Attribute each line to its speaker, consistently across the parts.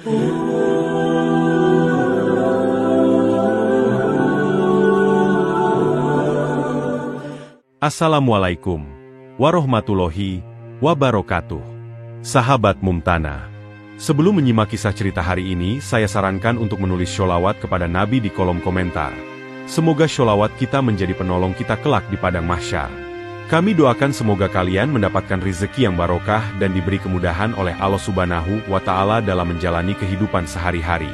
Speaker 1: Assalamualaikum warahmatullahi wabarakatuh. Sahabat Mumtana, sebelum menyimak kisah cerita hari ini, saya sarankan untuk menulis sholawat kepada Nabi di kolom komentar. Semoga sholawat kita menjadi penolong kita kelak di padang mahsyar. Kami doakan semoga kalian mendapatkan rezeki yang barokah dan diberi kemudahan oleh Allah Subhanahu wa Ta'ala dalam menjalani kehidupan sehari-hari.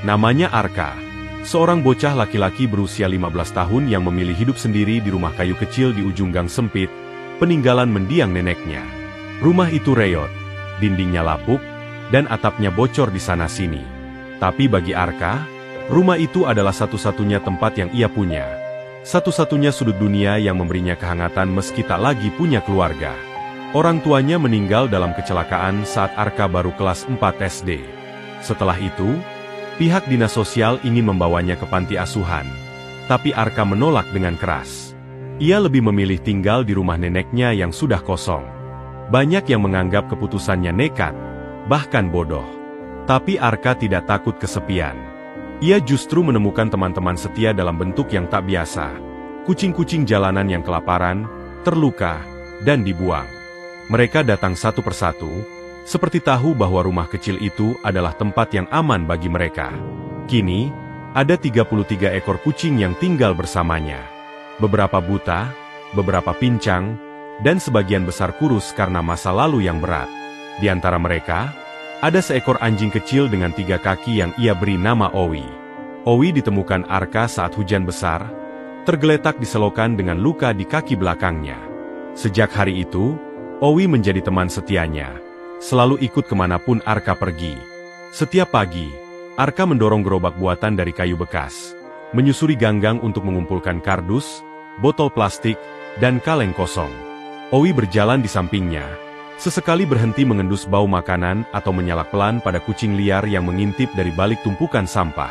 Speaker 1: Namanya Arka, seorang bocah laki-laki berusia 15 tahun yang memilih hidup sendiri di rumah kayu kecil di ujung gang sempit, peninggalan mendiang neneknya. Rumah itu reot, dindingnya lapuk, dan atapnya bocor di sana-sini. Tapi bagi Arka, rumah itu adalah satu-satunya tempat yang ia punya. Satu-satunya sudut dunia yang memberinya kehangatan meski tak lagi punya keluarga. Orang tuanya meninggal dalam kecelakaan saat Arka baru kelas 4 SD. Setelah itu, pihak dinas sosial ingin membawanya ke panti asuhan. Tapi Arka menolak dengan keras. Ia lebih memilih tinggal di rumah neneknya yang sudah kosong. Banyak yang menganggap keputusannya nekat, bahkan bodoh. Tapi Arka tidak takut kesepian. Ia justru menemukan teman-teman setia dalam bentuk yang tak biasa. Kucing-kucing jalanan yang kelaparan, terluka, dan dibuang. Mereka datang satu persatu, seperti tahu bahwa rumah kecil itu adalah tempat yang aman bagi mereka. Kini, ada 33 ekor kucing yang tinggal bersamanya. Beberapa buta, beberapa pincang, dan sebagian besar kurus karena masa lalu yang berat. Di antara mereka, ada seekor anjing kecil dengan 3 kaki yang ia beri nama Owi. Owi ditemukan Arka saat hujan besar, tergeletak di selokan dengan luka di kaki belakangnya. Sejak hari itu, Owi menjadi teman setianya, selalu ikut kemanapun Arka pergi. Setiap pagi, Arka mendorong gerobak buatan dari kayu bekas, menyusuri ganggang untuk mengumpulkan kardus, botol plastik, dan kaleng kosong. Owi berjalan di sampingnya, sesekali berhenti mengendus bau makanan atau menyalak pelan pada kucing liar yang mengintip dari balik tumpukan sampah.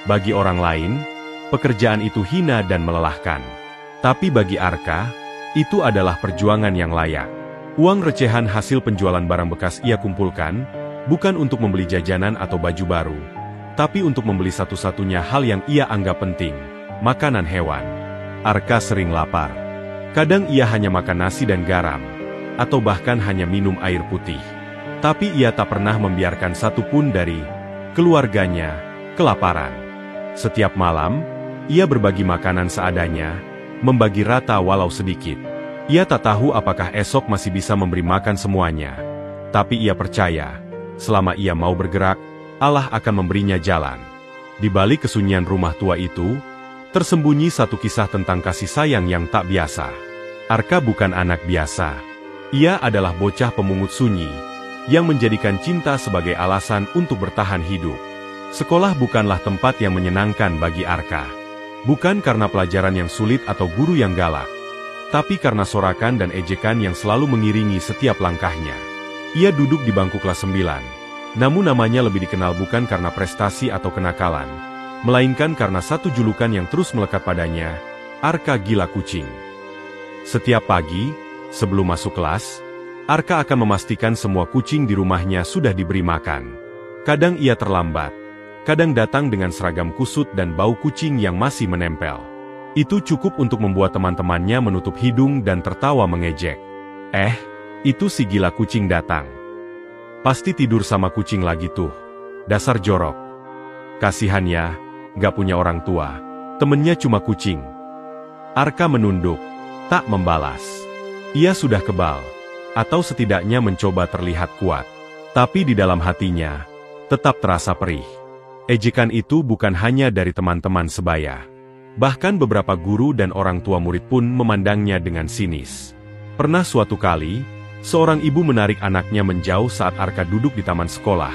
Speaker 1: Bagi orang lain, pekerjaan itu hina dan melelahkan. Tapi bagi Arka, itu adalah perjuangan yang layak. Uang recehan hasil penjualan barang bekas ia kumpulkan, bukan untuk membeli jajanan atau baju baru, tapi untuk membeli satu-satunya hal yang ia anggap penting, makanan hewan. Arka sering lapar. Kadang ia hanya makan nasi dan garam, atau bahkan hanya minum air putih. Tapi ia tak pernah membiarkan satupun dari keluarganya kelaparan. Setiap malam, ia berbagi makanan seadanya, membagi rata walau sedikit. Ia tak tahu apakah esok masih bisa memberi makan semuanya. Tapi ia percaya, selama ia mau bergerak, Allah akan memberinya jalan. Di balik kesunyian rumah tua itu, tersembunyi satu kisah tentang kasih sayang yang tak biasa. Arka bukan anak biasa. Ia adalah bocah pemungut sunyi, yang menjadikan cinta sebagai alasan untuk bertahan hidup. Sekolah bukanlah tempat yang menyenangkan bagi Arka. Bukan karena pelajaran yang sulit atau guru yang galak, tapi karena sorakan dan ejekan yang selalu mengiringi setiap langkahnya. Ia duduk di bangku kelas 9, namun namanya lebih dikenal bukan karena prestasi atau kenakalan, melainkan karena satu julukan yang terus melekat padanya, Arka Gila Kucing. Setiap pagi, sebelum masuk kelas, Arka akan memastikan semua kucing di rumahnya sudah diberi makan. Kadang ia terlambat, kadang datang dengan seragam kusut dan bau kucing yang masih menempel. Itu cukup untuk membuat teman-temannya menutup hidung dan tertawa mengejek. Itu si gila kucing datang. Pasti tidur sama kucing lagi tuh. Dasar jorok. Kasihannya, gak punya orang tua. Temennya cuma kucing. Arka menunduk, tak membalas. Ia sudah kebal, atau setidaknya mencoba terlihat kuat. Tapi di dalam hatinya, tetap terasa perih. Ejekan itu bukan hanya dari teman-teman sebaya. Bahkan beberapa guru dan orang tua murid pun memandangnya dengan sinis. Pernah suatu kali, seorang ibu menarik anaknya menjauh saat Arka duduk di taman sekolah,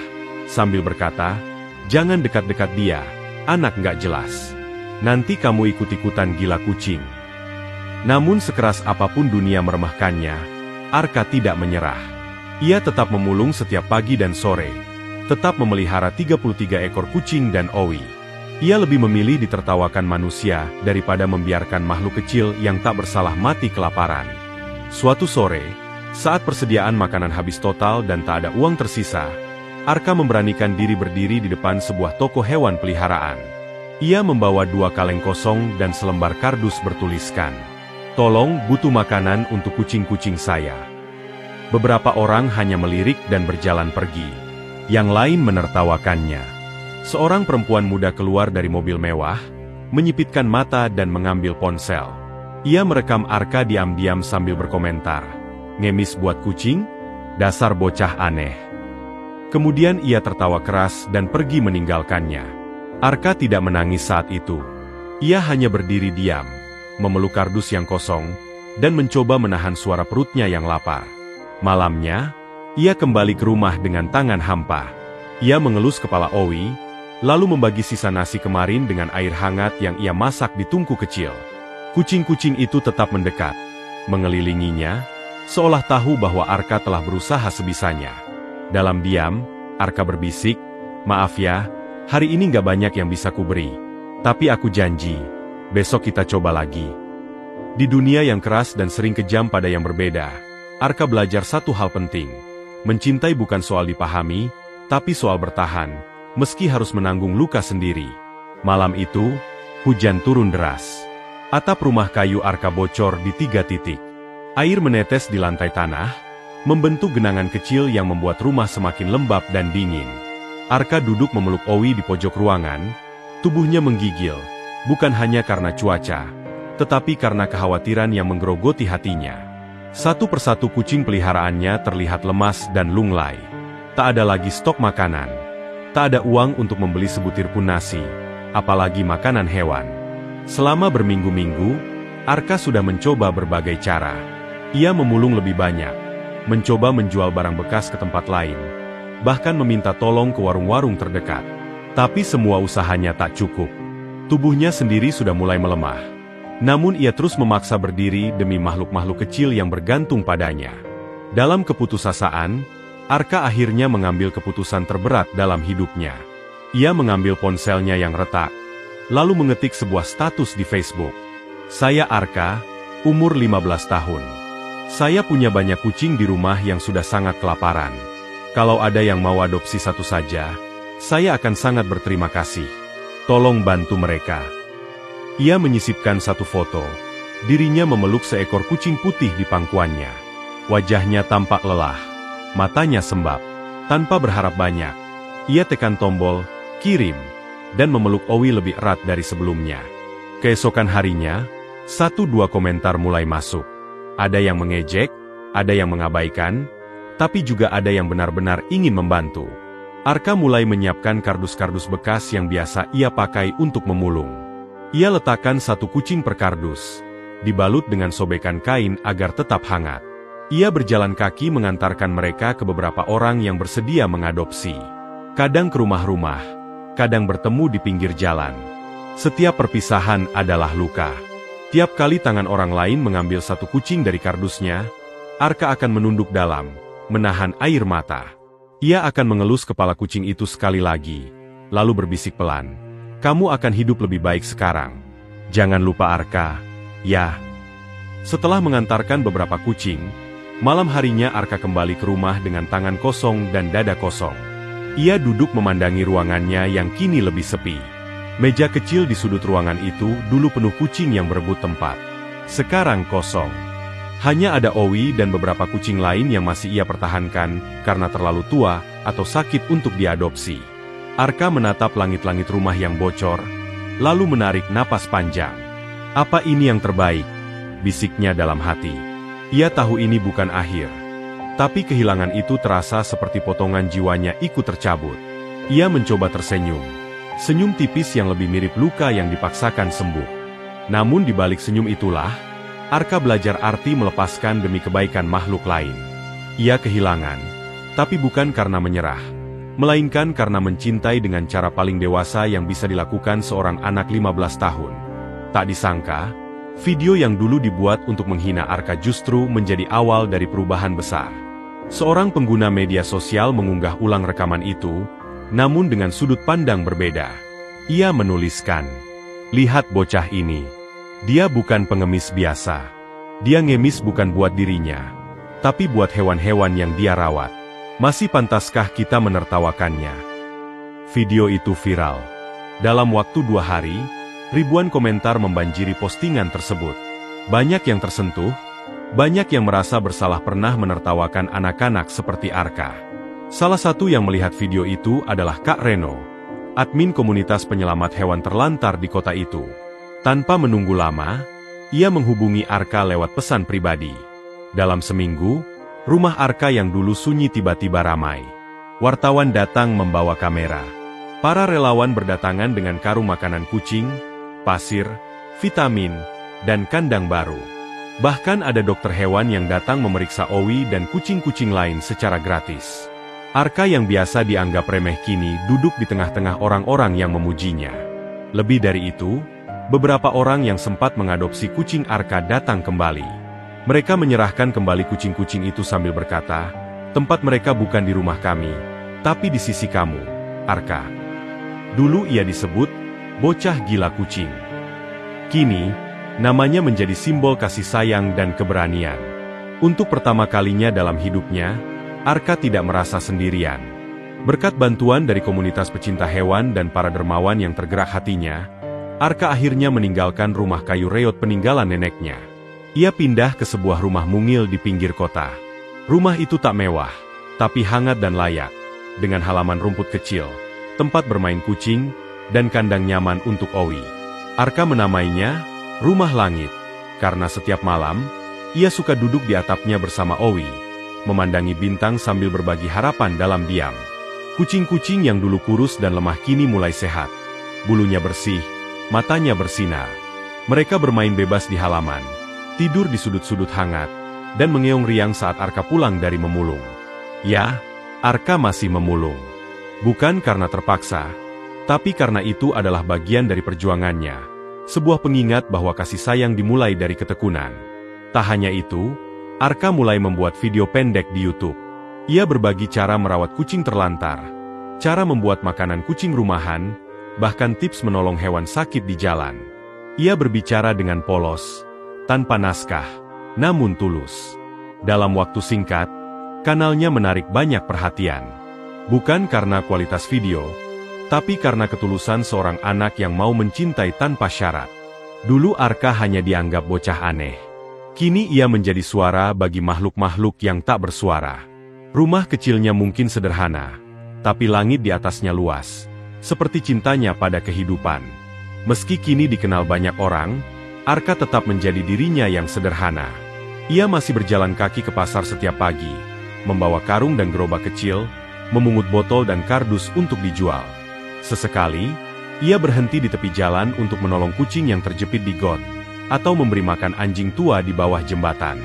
Speaker 1: sambil berkata, "Jangan dekat-dekat dia, anak nggak jelas. Nanti kamu ikut-ikutan gila kucing." Namun sekeras apapun dunia meremehkannya, Arka tidak menyerah. Ia tetap memulung setiap pagi dan sore, tetap memelihara 33 ekor kucing dan Owi. Ia lebih memilih ditertawakan manusia daripada membiarkan makhluk kecil yang tak bersalah mati kelaparan. Suatu sore, saat persediaan makanan habis total dan tak ada uang tersisa, Arka memberanikan diri berdiri di depan sebuah toko hewan peliharaan. Ia membawa 2 kaleng kosong dan selembar kardus bertuliskan, "Tolong, butuh makanan untuk kucing-kucing saya." Beberapa orang hanya melirik dan berjalan pergi. Yang lain menertawakannya. Seorang perempuan muda keluar dari mobil mewah, menyipitkan mata dan mengambil ponsel. Ia merekam Arka diam-diam sambil berkomentar, "Ngemis buat kucing? Dasar bocah aneh." Kemudian ia tertawa keras dan pergi meninggalkannya. Arka tidak menangis saat itu. Ia hanya berdiri diam, memeluk kardus yang kosong, dan mencoba menahan suara perutnya yang lapar. Malamnya, ia kembali ke rumah dengan tangan hampa. Ia mengelus kepala Owi, lalu membagi sisa nasi kemarin dengan air hangat yang ia masak di tungku kecil. Kucing-kucing itu tetap mendekat, mengelilinginya, seolah tahu bahwa Arka telah berusaha sebisanya. Dalam diam, Arka berbisik, "Maaf ya, hari ini nggak banyak yang bisa kuberi. Tapi aku janji, besok kita coba lagi." Di dunia yang keras dan sering kejam pada yang berbeda, Arka belajar satu hal penting. Mencintai bukan soal dipahami, tapi soal bertahan, meski harus menanggung luka sendiri. Malam itu, hujan turun deras. Atap rumah kayu Arka bocor di 3 titik. Air menetes di lantai tanah, membentuk genangan kecil yang membuat rumah semakin lembab dan dingin. Arka duduk memeluk Owi di pojok ruangan, tubuhnya menggigil, bukan hanya karena cuaca, tetapi karena kekhawatiran yang menggerogoti hatinya. Satu persatu kucing peliharaannya terlihat lemas dan lunglai. Tak ada lagi stok makanan. Tak ada uang untuk membeli sebutir pun nasi, apalagi makanan hewan. Selama berminggu-minggu, Arka sudah mencoba berbagai cara. Ia memulung lebih banyak, mencoba menjual barang bekas ke tempat lain, bahkan meminta tolong ke warung-warung terdekat. Tapi semua usahanya tak cukup. Tubuhnya sendiri sudah mulai melemah. Namun ia terus memaksa berdiri demi makhluk-makhluk kecil yang bergantung padanya. Dalam keputusasaan, Arka akhirnya mengambil keputusan terberat dalam hidupnya. Ia mengambil ponselnya yang retak, lalu mengetik sebuah status di Facebook. "Saya Arka, umur 15 tahun. Saya punya banyak kucing di rumah yang sudah sangat kelaparan. Kalau ada yang mau adopsi satu saja, saya akan sangat berterima kasih. Tolong bantu mereka." Ia menyisipkan satu foto. Dirinya memeluk seekor kucing putih di pangkuannya. Wajahnya tampak lelah. Matanya sembab. Tanpa berharap banyak, ia tekan tombol "kirim" dan memeluk Owi lebih erat dari sebelumnya. Keesokan harinya, 1-2 komentar mulai masuk. Ada yang mengejek, ada yang mengabaikan, tapi juga ada yang benar-benar ingin membantu. Arka mulai menyiapkan kardus-kardus bekas yang biasa ia pakai untuk memulung. Ia letakkan 1 kucing per kardus, dibalut dengan sobekan kain agar tetap hangat. Ia berjalan kaki mengantarkan mereka ke beberapa orang yang bersedia mengadopsi. Kadang ke rumah-rumah, kadang bertemu di pinggir jalan. Setiap perpisahan adalah luka. Tiap kali tangan orang lain mengambil 1 kucing dari kardusnya, Arka akan menunduk dalam, menahan air mata. Ia akan mengelus kepala kucing itu sekali lagi, lalu berbisik pelan, "Kamu akan hidup lebih baik sekarang. Jangan lupa Arka, ya." Setelah mengantarkan beberapa kucing, malam harinya Arka kembali ke rumah dengan tangan kosong dan dada kosong. Ia duduk memandangi ruangannya yang kini lebih sepi. Meja kecil di sudut ruangan itu dulu penuh kucing yang berebut tempat. Sekarang kosong. Hanya ada Owi dan beberapa kucing lain yang masih ia pertahankan karena terlalu tua atau sakit untuk diadopsi. Arka menatap langit-langit rumah yang bocor, lalu menarik napas panjang. "Apa ini yang terbaik?" bisiknya dalam hati. Ia tahu ini bukan akhir. Tapi kehilangan itu terasa seperti potongan jiwanya ikut tercabut. Ia mencoba tersenyum. Senyum tipis yang lebih mirip luka yang dipaksakan sembuh. Namun di balik senyum itulah, Arka belajar arti melepaskan demi kebaikan makhluk lain. Ia kehilangan, tapi bukan karena menyerah, melainkan karena mencintai dengan cara paling dewasa yang bisa dilakukan seorang anak 15 tahun. Tak disangka, video yang dulu dibuat untuk menghina Arka justru menjadi awal dari perubahan besar. Seorang pengguna media sosial mengunggah ulang rekaman itu, namun dengan sudut pandang berbeda. Ia menuliskan, "Lihat bocah ini. Dia bukan pengemis biasa. Dia ngemis bukan buat dirinya, tapi buat hewan-hewan yang dia rawat. Masih pantaskah kita menertawakannya? Video itu viral. Dalam waktu 2 hari, ribuan komentar membanjiri postingan tersebut. Banyak yang tersentuh, banyak yang merasa bersalah pernah menertawakan anak-anak seperti Arka. Salah satu yang melihat video itu adalah Kak Reno, admin komunitas penyelamat hewan terlantar di kota itu. Tanpa menunggu lama, ia menghubungi Arka lewat pesan pribadi. Dalam seminggu, rumah Arka yang dulu sunyi tiba-tiba ramai. Wartawan datang membawa kamera. Para relawan berdatangan dengan karung makanan kucing, pasir, vitamin, dan kandang baru. Bahkan ada dokter hewan yang datang memeriksa Owi dan kucing-kucing lain secara gratis. Arka yang biasa dianggap remeh kini duduk di tengah-tengah orang-orang yang memujinya. Lebih dari itu, beberapa orang yang sempat mengadopsi kucing Arka datang kembali. Mereka menyerahkan kembali kucing-kucing itu sambil berkata, "Tempat mereka bukan di rumah kami, tapi di sisi kamu, Arka." Dulu ia disebut bocah gila kucing. Kini, namanya menjadi simbol kasih sayang dan keberanian. Untuk pertama kalinya dalam hidupnya, Arka tidak merasa sendirian. Berkat bantuan dari komunitas pecinta hewan dan para dermawan yang tergerak hatinya, Arka akhirnya meninggalkan rumah kayu reot peninggalan neneknya. Ia pindah ke sebuah rumah mungil di pinggir kota. Rumah itu tak mewah, tapi hangat dan layak, dengan halaman rumput kecil, tempat bermain kucing, dan kandang nyaman untuk Owi. Arka menamainya Rumah Langit, karena setiap malam, ia suka duduk di atapnya bersama Owi, memandangi bintang sambil berbagi harapan dalam diam. Kucing-kucing yang dulu kurus dan lemah kini mulai sehat. Bulunya bersih, matanya bersinar. Mereka bermain bebas di halaman, tidur di sudut-sudut hangat, dan mengeong riang saat Arka pulang dari memulung. Ya, Arka masih memulung. Bukan karena terpaksa, tapi karena itu adalah bagian dari perjuangannya. Sebuah pengingat bahwa kasih sayang dimulai dari ketekunan. Tak hanya itu, Arka mulai membuat video pendek di YouTube. Ia berbagi cara merawat kucing terlantar, cara membuat makanan kucing rumahan, bahkan tips menolong hewan sakit di jalan. Ia berbicara dengan polos, tanpa naskah, namun tulus. Dalam waktu singkat, kanalnya menarik banyak perhatian. Bukan karena kualitas video, tapi karena ketulusan seorang anak yang mau mencintai tanpa syarat. Dulu Arka hanya dianggap bocah aneh. Kini ia menjadi suara bagi makhluk-makhluk yang tak bersuara. Rumah kecilnya mungkin sederhana, tapi langit di atasnya luas, seperti cintanya pada kehidupan. Meski kini dikenal banyak orang, Arka tetap menjadi dirinya yang sederhana. Ia masih berjalan kaki ke pasar setiap pagi, membawa karung dan gerobak kecil, memungut botol dan kardus untuk dijual. Sesekali, ia berhenti di tepi jalan untuk menolong kucing yang terjepit di got, atau memberi makan anjing tua di bawah jembatan.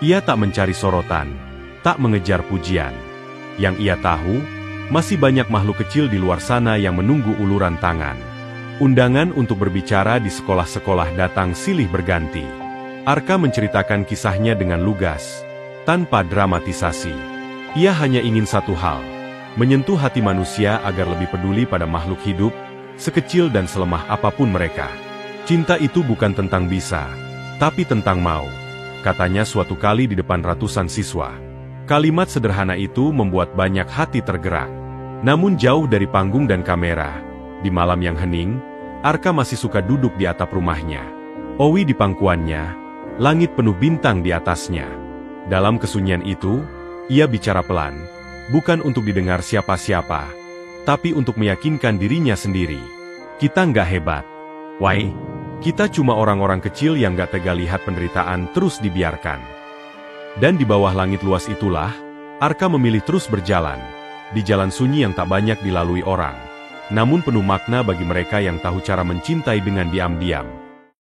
Speaker 1: Ia tak mencari sorotan, tak mengejar pujian. Yang ia tahu, masih banyak makhluk kecil di luar sana yang menunggu uluran tangan. Undangan untuk berbicara di sekolah-sekolah datang silih berganti. Arka menceritakan kisahnya dengan lugas, tanpa dramatisasi. Ia hanya ingin satu hal, menyentuh hati manusia agar lebih peduli pada makhluk hidup, sekecil dan selemah apapun mereka. Cinta itu bukan tentang bisa, tapi tentang mau, katanya suatu kali di depan ratusan siswa. Kalimat sederhana itu membuat banyak hati tergerak. Namun jauh dari panggung dan kamera, di malam yang hening, Arka masih suka duduk di atap rumahnya. Owi di pangkuannya, langit penuh bintang di atasnya. Dalam kesunyian itu, ia bicara pelan, bukan untuk didengar siapa-siapa, tapi untuk meyakinkan dirinya sendiri. Kita nggak hebat. Why? Kita cuma orang-orang kecil yang nggak tega lihat penderitaan terus dibiarkan. Dan di bawah langit luas itulah, Arka memilih terus berjalan, di jalan sunyi yang tak banyak dilalui orang, namun penuh makna bagi mereka yang tahu cara mencintai dengan diam-diam.